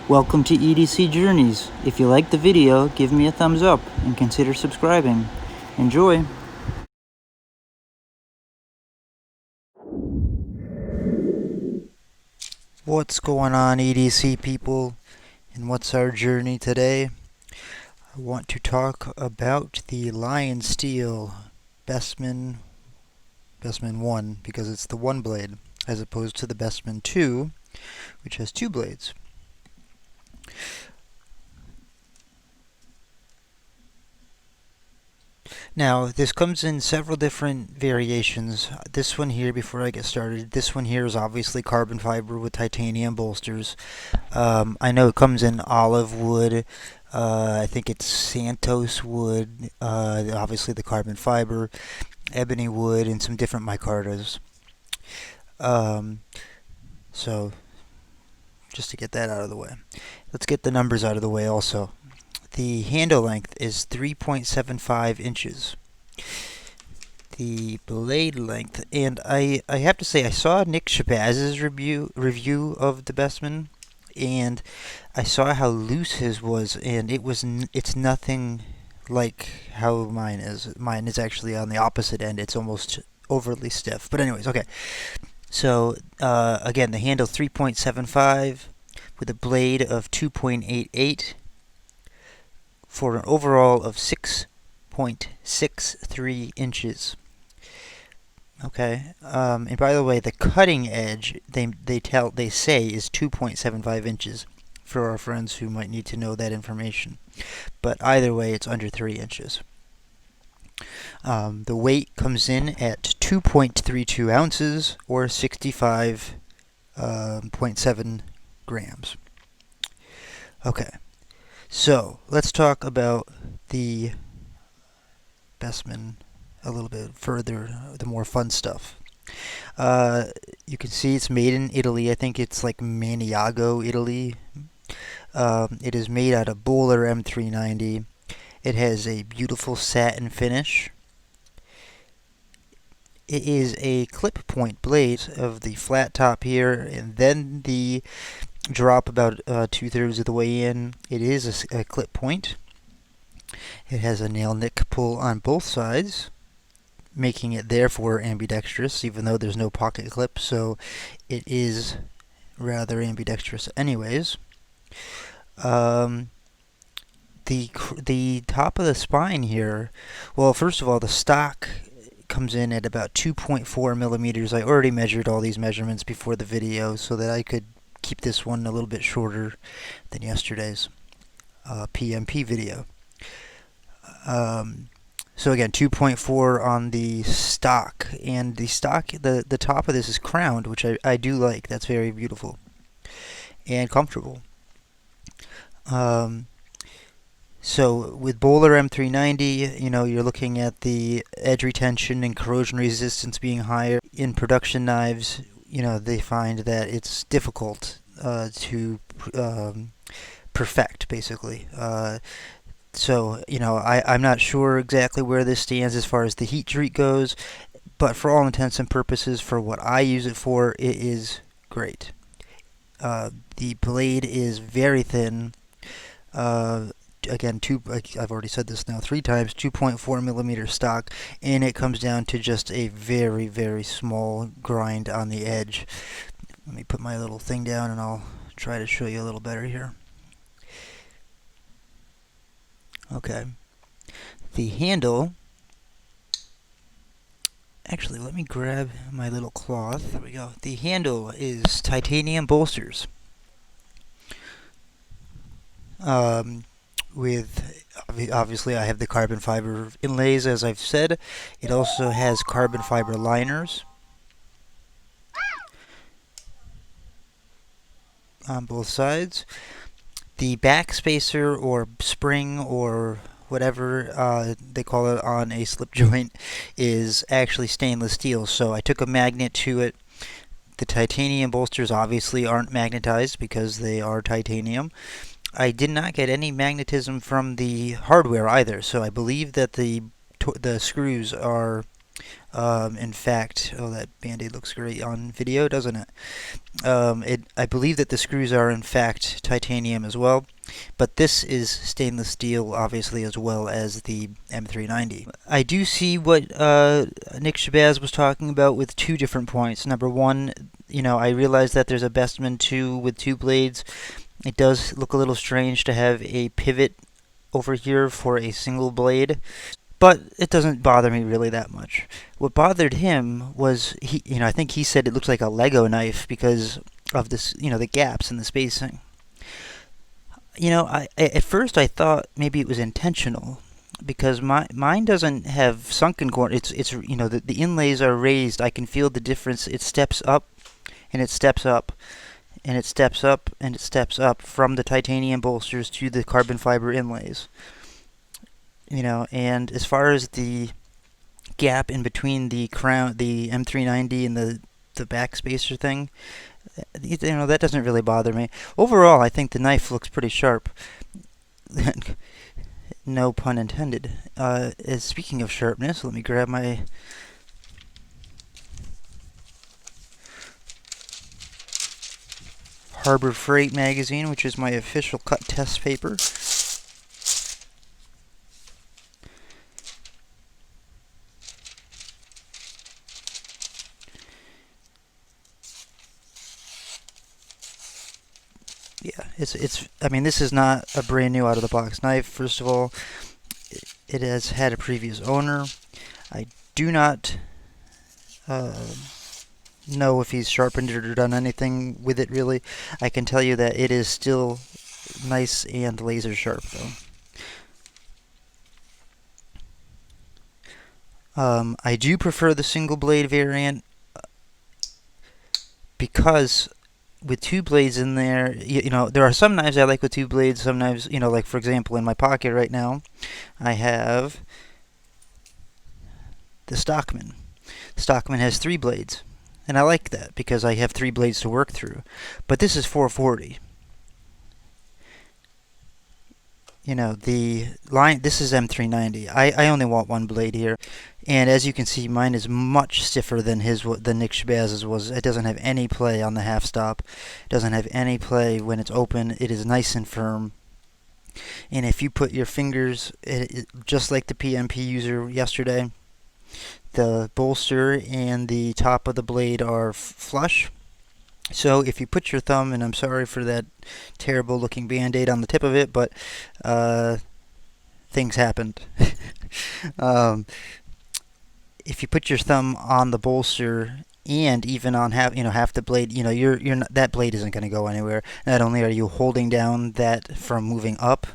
Welcome to EDC Journeys. If you liked the video, give me a thumbs up and consider subscribing. Enjoy! What's going on, EDC people? And what's our journey today? I want to talk about the Lionsteel Bestman 1 because it's the one blade, as opposed to the Bestman 2, which has two blades. Now, this comes in several different variations. This one here, before I get started, this one here is obviously carbon fiber with titanium bolsters. I know it comes in olive wood. I think it's Santos wood, obviously the carbon fiber, ebony wood, and some different micartas. So, just to get that out of the way. Let's get the numbers out of the way also. The handle length is 3.75 inches. The blade length, and I have to say, I saw Nick Shabaz's review of the Bestman, and I saw how loose his was, and it's nothing like how mine is. Mine is actually on the opposite end. It's almost overly stiff. But anyways, okay. So again, the handle 3.75 with a blade of 2.88 for an overall of 6.63 inches. Okay, and by the way, the cutting edge they say is 2.75 inches for our friends who might need to know that information. But either way, it's under 3 inches. The weight comes in at 2.32 ounces or 65.7 grams. Okay, so let's talk about the Bestman a little bit further, the more fun stuff. You can see it's made in Italy. I think it's like Maniago, Italy. It is made out of Bowler M390. It has a beautiful satin finish. It is a clip point blade of the flat top here, and then the drop about 2/3 of the way in. It is a clip point. It has a nail nick pull on both sides, making it therefore ambidextrous, even though there's no pocket clip, so it is rather ambidextrous anyways. The top of the spine here, well, first of all, the stock comes in at about 2.4 millimeters. I already measured all these measurements before the video so that I could keep this one a little bit shorter than yesterday's PMP video. So again, 2.4 on the stock, and the top of this is crowned, which I do like. That's very beautiful and comfortable. So with Bowler M390, you're looking at the edge retention and corrosion resistance being higher. In production knives, they find that it's difficult to perfect, basically. So, I'm not sure exactly where this stands as far as the heat treat goes, but for all intents and purposes, for what I use it for, it is great. The blade is very thin. Again, I've already said this now 3 times, 2.4 millimeter stock, and it comes down to just a very, very small grind on the edge. Let me put my little thing down and I'll try to show you a little better here. Okay. The handle, actually, let me grab my little cloth. There we go. The handle is titanium bolsters. With obviously I have the carbon fiber inlays, as I've said. It also has carbon fiber liners on both sides. The back spacer or spring or whatever they call it on a slip joint is actually stainless steel, so I took a magnet to it. The titanium bolsters obviously aren't magnetized because they are titanium. I did not get any magnetism from the hardware either, so I believe that the screws are In fact, oh, that Band-Aid looks great on video, doesn't it? I believe that the screws are in fact titanium as well, but this is stainless steel, obviously, as well as the M390. I do see what Nick Shabazz was talking about with two different points. Number one, I realize that there's a Bestman 2 with two blades. It does look a little strange to have a pivot over here for a single blade, but it doesn't bother me really that much. What bothered him was I think he said it looks like a Lego knife because of this, the gaps in the spacing. At first I thought maybe it was intentional because mine doesn't have sunken corner. It's the inlays are raised. I can feel the difference. It steps up and it steps up and it steps up and it steps up from the titanium bolsters to the carbon fiber inlays. And as far as the gap in between the crown, the M390 and the back spacer thing, that doesn't really bother me. Overall, I think the knife looks pretty sharp. No pun intended. Speaking of sharpness, let me grab my Harbor Freight magazine, which is my official cut test paper. Yeah, I mean, this is not a brand new out of the box knife. First of all, it has had a previous owner. I do not know if he's sharpened it or done anything with it really. I can tell you that it is still nice and laser sharp though. I do prefer the single blade variant because with two blades in there, there are some knives I like with two blades. Some knives, like for example, in my pocket right now, I have the Stockman. The Stockman has three blades, and I like that because I have three blades to work through. But this is 440. The line. This is M390. I only want one blade here, and as you can see, mine is much stiffer than Nick Shabaz's was. It doesn't have any play on the half stop. It doesn't have any play when it's open. It is nice and firm. And if you put your fingers, just like the PMP User yesterday, the bolster and the top of the blade are flush. So if you put your thumb, and I'm sorry for that terrible looking Band-Aid on the tip of it, but things happened. If you put your thumb on the bolster and even on half the blade, you're not, that blade isn't going to go anywhere. Not only are you holding down that from moving up,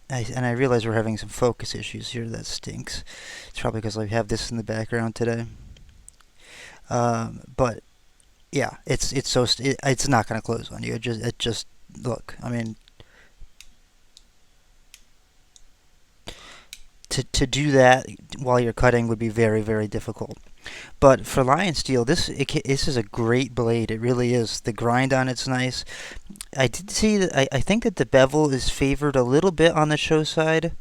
and I realize we're having some focus issues here. That stinks. It's probably because I have this in the background today. But yeah, it's not going to close on you. It just look. I mean, to do that while you're cutting would be very, very difficult. But for Lionsteel, this is a great blade. It really is. The grind on it's nice. I did see that. I think that the bevel is favored a little bit on the show side,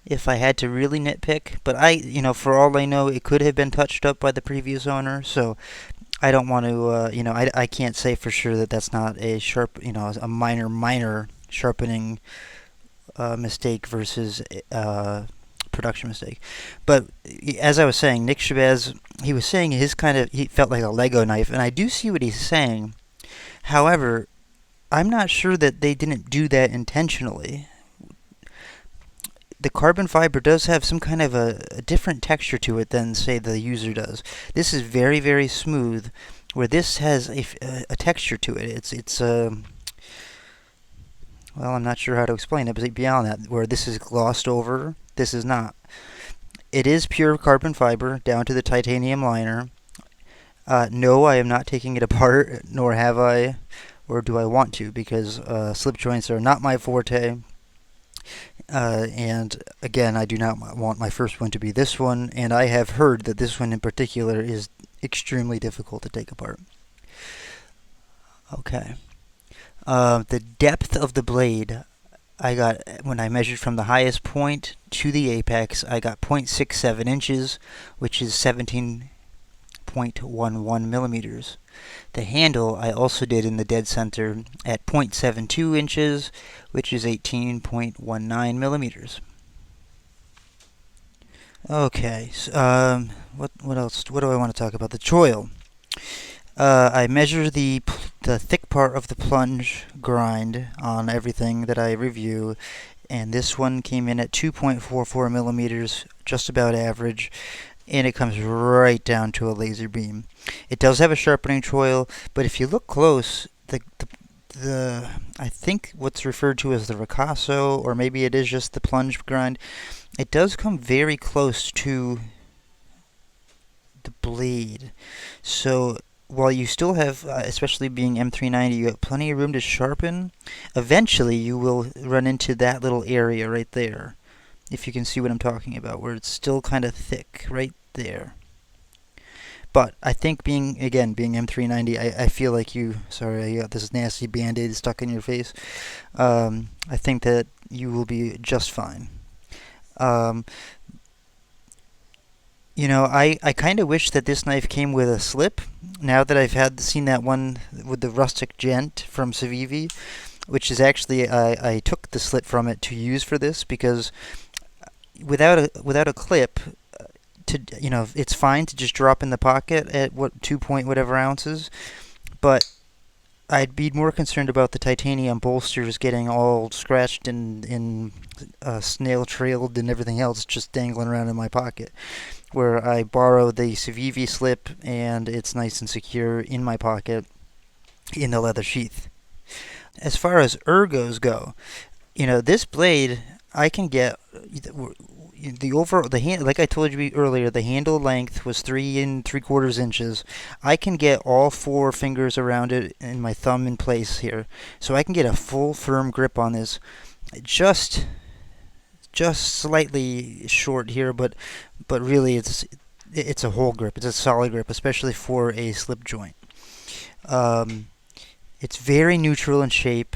if I had to really nitpick. But for all I know, it could have been touched up by the previous owner. So I don't want to. I can't say for sure that that's not a sharp. A minor sharpening mistake versus production mistake. But as I was saying, Nick Shabazz, he was saying he felt like a Lego knife, and I do see what he's saying. However, I'm not sure that they didn't do that intentionally. The carbon fiber does have some kind of a different texture to it than, say, the User does. This is very, very smooth, where this has a texture to it. It's well, I'm not sure how to explain it, but beyond that, where this is glossed over, this is not. It is pure carbon fiber down to the titanium liner. No, I am not taking it apart, nor have I, or do I want to, because slip joints are not my forte. And again, I do not want my first one to be this one, and I have heard that this one in particular is extremely difficult to take apart. Okay. The depth of the blade, when I measured from the highest point to the apex, I got 0.67 inches, which is 17.11 millimeters. The handle I also did in the dead center at 0.72 inches, which is 18.19 millimeters. Okay, so, what else? What do I want to talk about? The choil. I measure the thick part of the plunge grind on everything that I review, and this one came in at 2.44 millimeters, just about average, and it comes right down to a laser beam. It does have a sharpening choil, but if you look close, the I think what's referred to as the ricasso, or maybe it is just the plunge grind, it does come very close to the blade. So while you still have, especially being M390, you have plenty of room to sharpen, eventually you will run into that little area right there. If you can see what I'm talking about, where it's still kind of thick right there. But I think being M390, I feel like sorry, you got this nasty band-aid stuck in your face. I think that you will be just fine. Um, I kind of wish that this knife came with a slip. Now that I've seen that one with the rustic gent from Civivi, which is actually I took the slip from it to use for this, because without a clip, it's fine to just drop in the pocket at 2 point whatever ounces, but I'd be more concerned about the titanium bolsters getting all scratched and snail trailed and everything else just dangling around in my pocket, where I borrow the Civivi slip and it's nice and secure in my pocket in the leather sheath. As far as ergos go, this blade I can get the hand, like I told you earlier, the handle length was 3 3/4 inches. I can get all 4 fingers around it and my thumb in place here, so I can get a full firm grip on this. Just slightly short here, but really it's a whole grip. It's a solid grip, especially for a slip joint. It's very neutral in shape.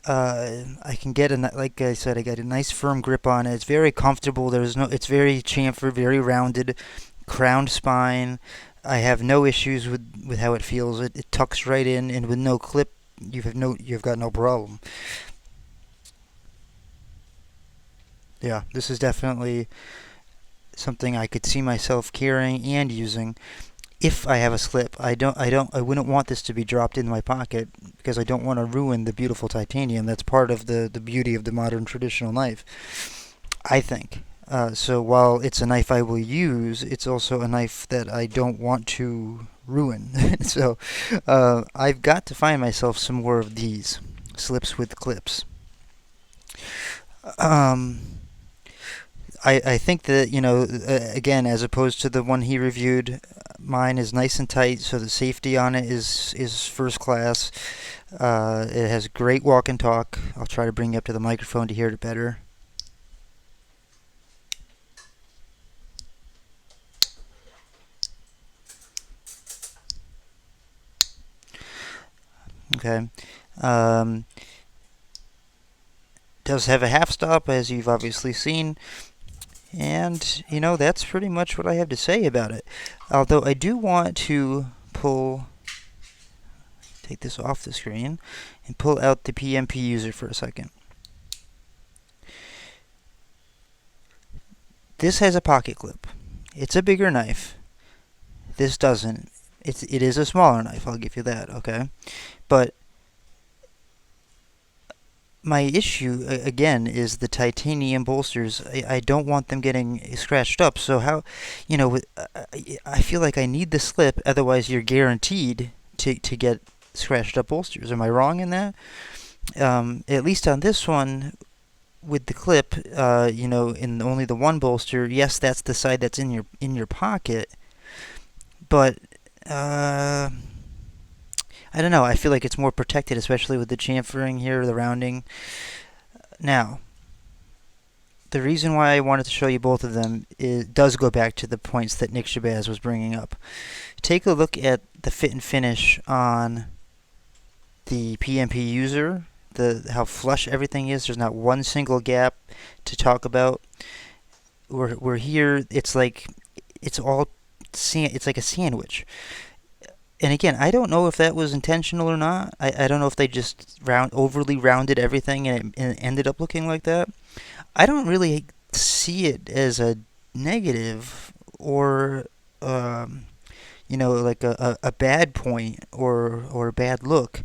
I can get like I said, I got a nice firm grip on it. It's very comfortable. It's very chamfered, very rounded, crowned spine. I have no issues with how it feels. It tucks right in, and with no clip, you've got no problem. Yeah, this is definitely something I could see myself carrying and using. If I have a slip, I wouldn't want this to be dropped in my pocket, because I don't want to ruin the beautiful titanium that's part of the beauty of the modern traditional knife, I think. So while it's a knife I will use, it's also a knife that I don't want to ruin. So I've got to find myself some more of these slips with clips. Um, I think that, again, as opposed to the one he reviewed, mine is nice and tight, so the safety on it is first class. It has great walk and talk. I'll try to bring you up to the microphone to hear it better. Okay. Does have a half stop, as you've obviously seen. And, that's pretty much what I have to say about it. Although I do want to take this off the screen and pull out the PMP User for a second. This has a pocket clip. It's a bigger knife. This doesn't. It is a smaller knife, I'll give you that, okay? But my issue, again, is the titanium bolsters. I don't want them getting scratched up. So how, I feel like I need the slip, otherwise you're guaranteed to get scratched up bolsters. Am I wrong in that? At least on this one, with the clip, in only the one bolster, yes, that's the side that's in your pocket, but I don't know. I feel like it's more protected, especially with the chamfering here, the rounding. Now, the reason why I wanted to show you both of them does go back to the points that Nick Shabazz was bringing up. Take a look at the fit and finish on the PMP User how flush everything is. There's not one single gap to talk about. We're here. It's like it's all it's like a sandwich. And again, I don't know if that was intentional or not. I don't know if they just overly rounded everything and it ended up looking like that. I don't really see it as a negative or like a bad point or a bad look.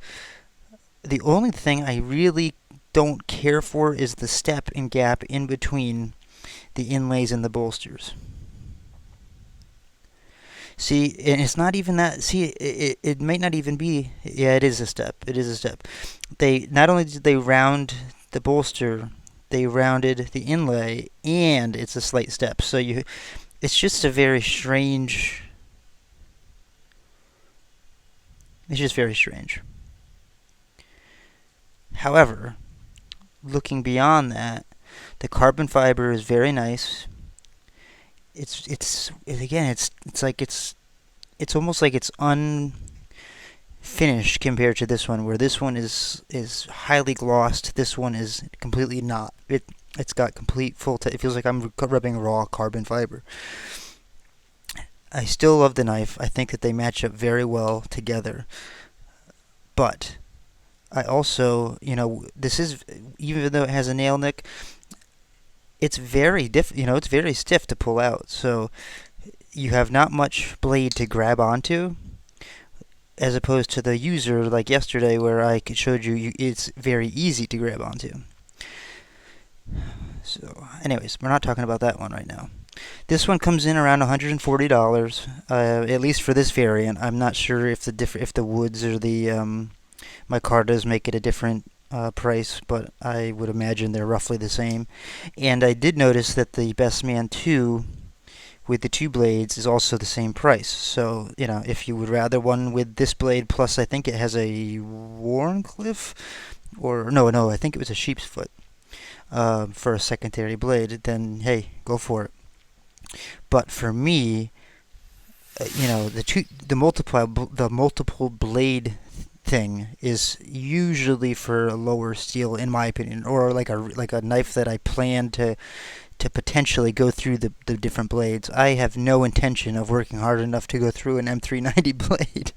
The only thing I really don't care for is the step and gap in between the inlays and the bolsters. See, and it's not even that. See, it might not even be. Yeah, it is a step. It is a step. They not only did they round the bolster, they rounded the inlay, and it's a slight step. So it's just a very strange. It's just very strange. However, looking beyond that, the carbon fiber is very nice. It's again, it's like it's almost like it's unfinished compared to this one, where this one is highly glossed. This one is completely not. It's got complete full. It feels like I'm rubbing raw carbon fiber. I still love the knife. I think that they match up very well together. But I also, this is, even though it has a nail nick, it's very it's very stiff to pull out. So you have not much blade to grab onto, as opposed to the User like yesterday, where I showed you it's very easy to grab onto. So anyways, we're not talking about that one right now. This one comes in around $140, at least for this variant. I'm not sure if the woods or the micartas make it a different price, but I would imagine they're roughly the same. And I did notice that the Bestman 2 with the two blades is also the same price. So, if you would rather one with this blade plus, I think it has a Warncliffe, or no, I think it was a sheep's foot for a secondary blade, then hey, go for it. But for me, the multiple blade thing is usually for a lower steel, in my opinion, or like a knife that I plan to potentially go through the different blades. I have no intention of working hard enough to go through an M390 blade.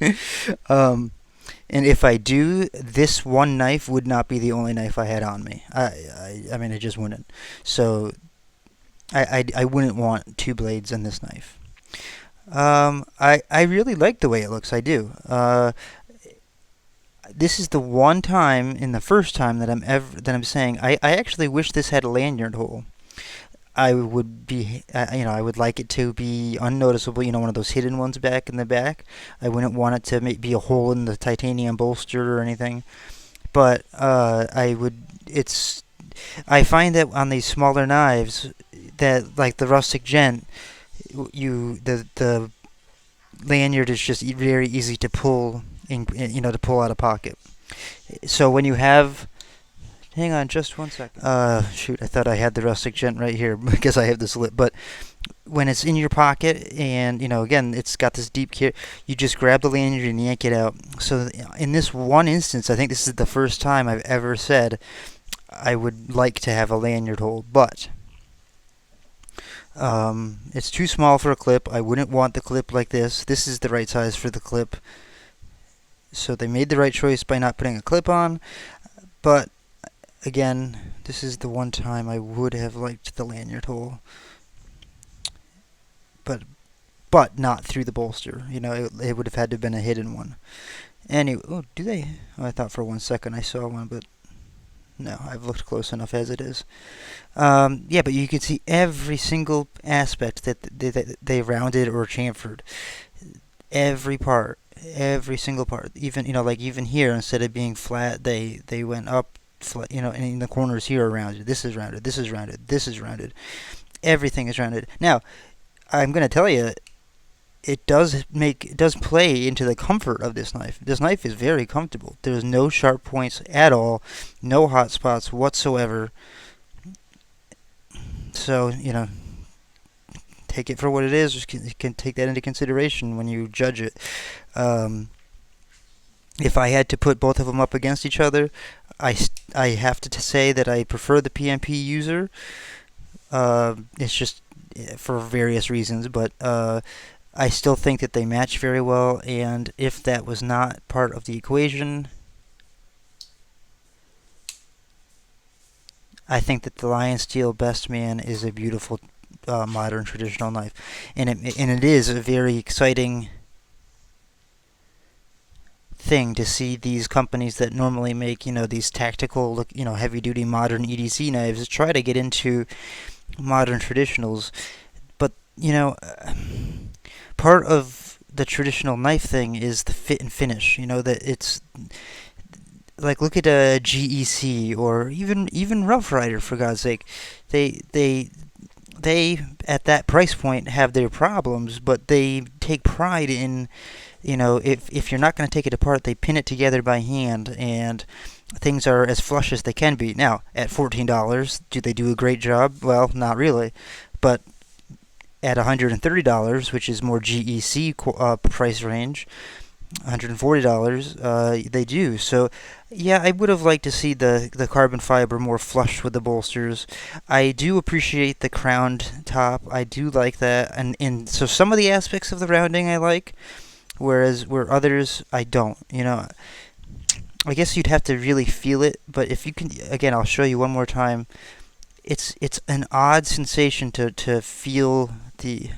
And if I do, this one knife would not be the only knife I had on me. I mean, it just wouldn't. So I wouldn't want two blades in this knife. I really like the way it looks. I do. This is the one time, in the first time that I'm saying I actually wish this had a lanyard hole. I would be, I would like it to be unnoticeable. One of those hidden ones back in the back. I wouldn't want it to be a hole in the titanium bolster or anything. But I find that on these smaller knives, that like the rustic gent, the lanyard is just very easy to pull to pull out of pocket. So when you have, hang on just one second. Shoot, I thought I had the rustic gent right here because I have this lip. But when it's in your pocket and, again, it's got this deep care, you just grab the lanyard and yank it out. So in this one instance, I think this is the first time I've ever said I would like to have a lanyard hole, but it's too small for a clip. I wouldn't want the clip like this. This is the right size for the clip. So they made the right choice by not putting a clip on. But again, this is the one time I would have liked the lanyard hole. But not through the bolster. It would have had to have been a hidden one. Anyway, do they? I thought for 1 second I saw one, but no, I've looked close enough as it is. Yeah, but you can see every single aspect that they rounded or chamfered. Every part. Every single part. Even, even here, instead of being flat, they went up flat, and in the corners here are rounded. This is rounded. This is rounded. This is rounded. Everything is rounded. Now, I'm going to tell you, it does play into the comfort of this knife. This knife is very comfortable. There's no sharp points at all, no hot spots whatsoever. So, take it for what it is. You can take that into consideration when you judge it. If I had to put both of them up against each other, I I have to say that I prefer the PMP User. It's just for various reasons, but I still think that they match very well, and if that was not part of the equation, I think that the Lionsteel Bestman is a beautiful modern traditional knife, and it is a very exciting thing to see these companies that normally make these tactical heavy duty modern EDC knives try to get into modern traditionals. But part of the traditional knife thing is the fit and finish. That it's like, look at a GEC or even Rough Rider, for God's sake. They at that price point have their problems, but they take pride in, if you're not going to take it apart, they pin it together by hand, and things are as flush as they can be. Now, at $14, do they do a great job? Well, not really. But at $130, which is more GEC price range, $140, they do. So, yeah, I would have liked to see the carbon fiber more flush with the bolsters. I do appreciate the crowned top. I do like that, and so some of the aspects of the rounding I like, where others I don't. I guess you'd have to really feel it, but if you can, again, I'll show you one more time. It's an odd sensation to feel the,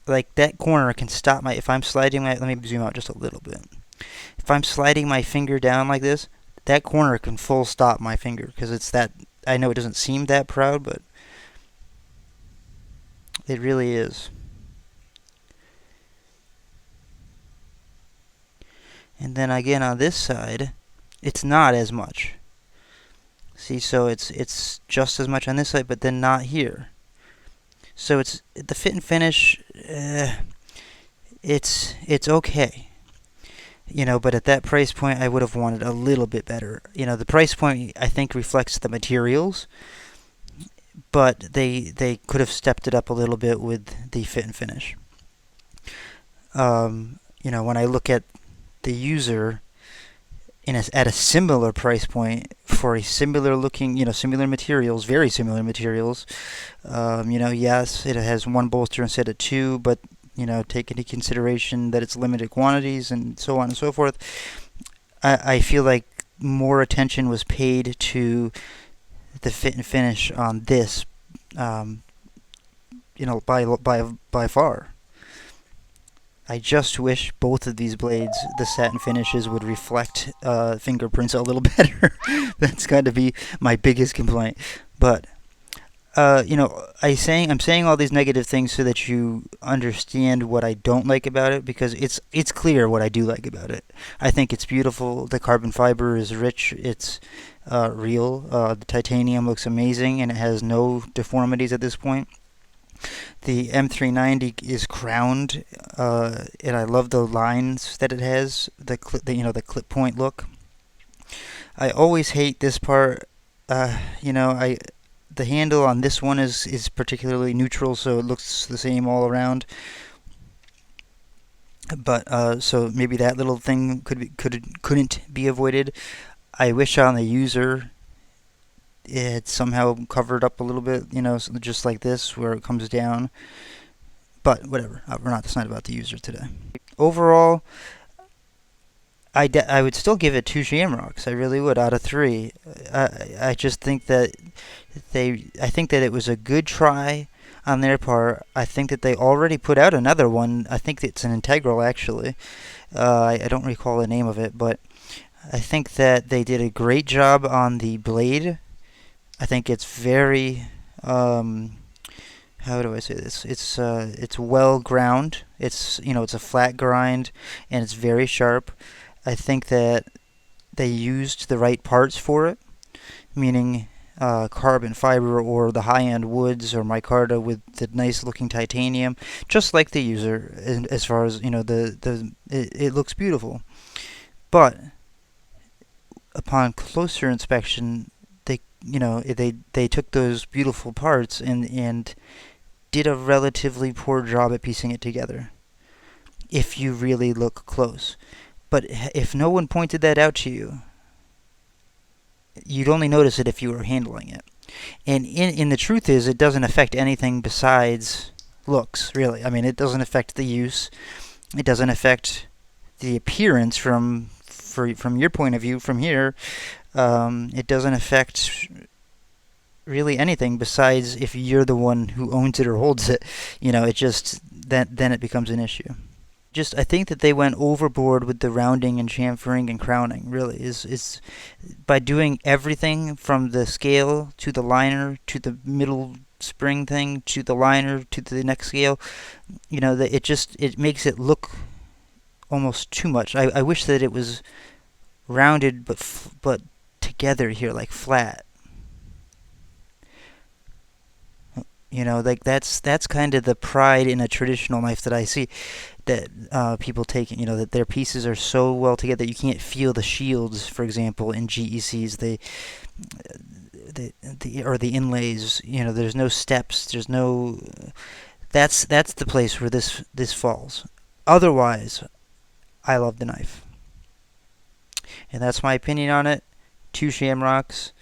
like, that corner can stop my, if I'm sliding my, let me zoom out just a little bit. If I'm sliding my finger down like this, that corner can full stop my finger, because it's that, I know it doesn't seem that proud, but it really is. And then again on this side, it's not as much. See, so it's just as much on this side, but then not here. So it's the fit and finish. It's okay. But at that price point, I would have wanted a little bit better. The price point, I think, reflects the materials, but they could have stepped it up a little bit with the fit and finish. When I look at the User at a similar price point for a similar looking, similar materials, very similar materials, yes, it has one bolster instead of two, but take into consideration that it's limited quantities and so on and so forth. I feel like more attention was paid to the fit and finish on this, by far. I just wish both of these blades, the satin finishes, would reflect fingerprints a little better. That's got to be my biggest complaint. But I'm saying all these negative things so that you understand what I don't like about it, because it's clear what I do like about it. I think it's beautiful. The carbon fiber is rich. It's real. The titanium looks amazing, and it has no deformities at this point. The M390 is crowned, and I love the lines that it has. The clip point look. I always hate this part. The handle on this one is particularly neutral, so it looks the same all around. But so maybe that little thing couldn't be avoided. I wish on the User it had somehow covered up a little bit, so just like this, where it comes down. But whatever, that's not about the User today. Overall, I would still give it 2 shamrocks. I really would, out of 3. I just think that it was a good try on their part. I think that they already put out another one. I think it's an integral, actually. I don't recall the name of it, but I think that they did a great job on the blade. I think it's very, how do I say this? It's well ground. It's a flat grind, and it's very sharp. I think that they used the right parts for it, meaning carbon fiber or the high-end woods or micarta with the nice-looking titanium, just like the User. As far as it looks beautiful, but upon closer inspection, they took those beautiful parts and did a relatively poor job at piecing it together, if you really look close. But if no one pointed that out to you, You'd only notice it if you were handling it. And in the truth is, it doesn't affect anything besides looks, really. I mean, it doesn't affect the use. It doesn't affect the appearance from your point of view from here. It doesn't affect really anything besides if you're the one who owns it or holds it. It just then it becomes an issue. I think that they went overboard with the rounding and chamfering and crowning. Really, is by doing everything from the scale to the liner to the middle spring thing to the liner to the next scale. That it makes it look almost too much. I wish that it was rounded but together here, like flat. Like that's kind of the pride in a traditional knife that I see that people take. That their pieces are so well together you can't feel the shields, for example, in GECs. Or the inlays. There's no steps. There's no. That's the place where this falls. Otherwise, I love the knife, and that's my opinion on it. 2 shamrocks.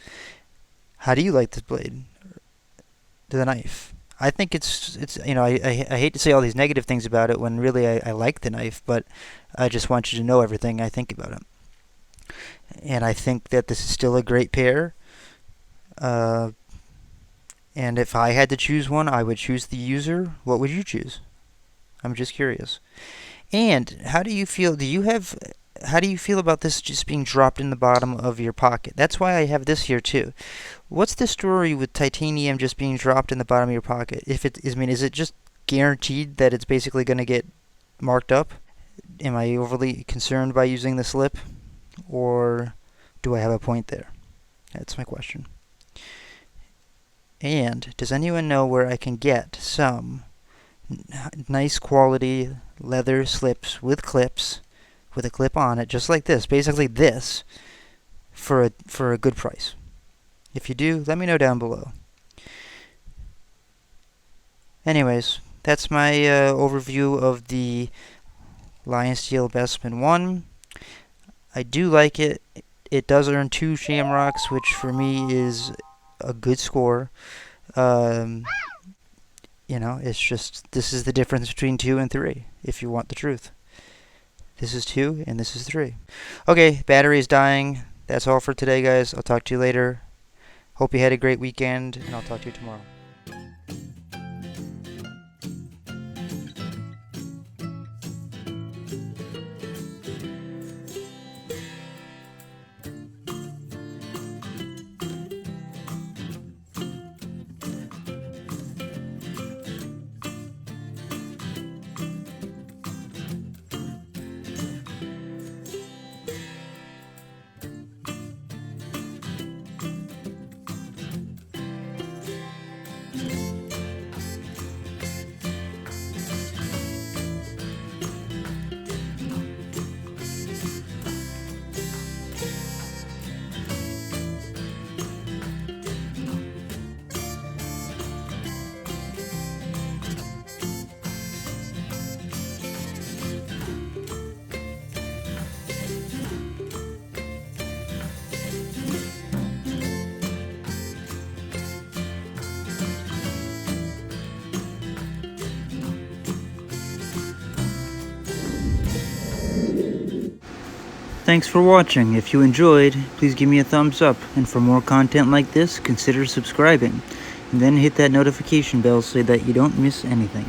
How do you like this blade? The knife. I think it's I hate to say all these negative things about it when really I like the knife, but I just want you to know everything I think about it. And I think that this is still a great pair. And if I had to choose one, I would choose the User. What would you choose? I'm just curious. And how do you feel? How do you feel about this just being dropped in the bottom of your pocket? That's why I have this here too. What's the story with titanium just being dropped in the bottom of your pocket? Is it just guaranteed that it's basically going to get marked up? Am I overly concerned by using the slip? Or do I have a point there? That's my question. And does anyone know where I can get some nice quality leather slips with clips, with a clip on it, just like this, basically this, for a good price? If you do, let me know down below. Anyways, that's my overview of the Lionsteel Bestman 1. I do like it. It does earn 2 shamrocks, which for me is a good score. It's just, this is the difference between 2 and 3, if you want the truth. This is 2 and this is 3. Okay, battery is dying. That's all for today, guys. I'll talk to you later. Hope you had a great weekend, and I'll talk to you tomorrow. Thanks for watching. If you enjoyed, please give me a thumbs up, and for more content like this, consider subscribing, and then hit that notification bell so that you don't miss anything.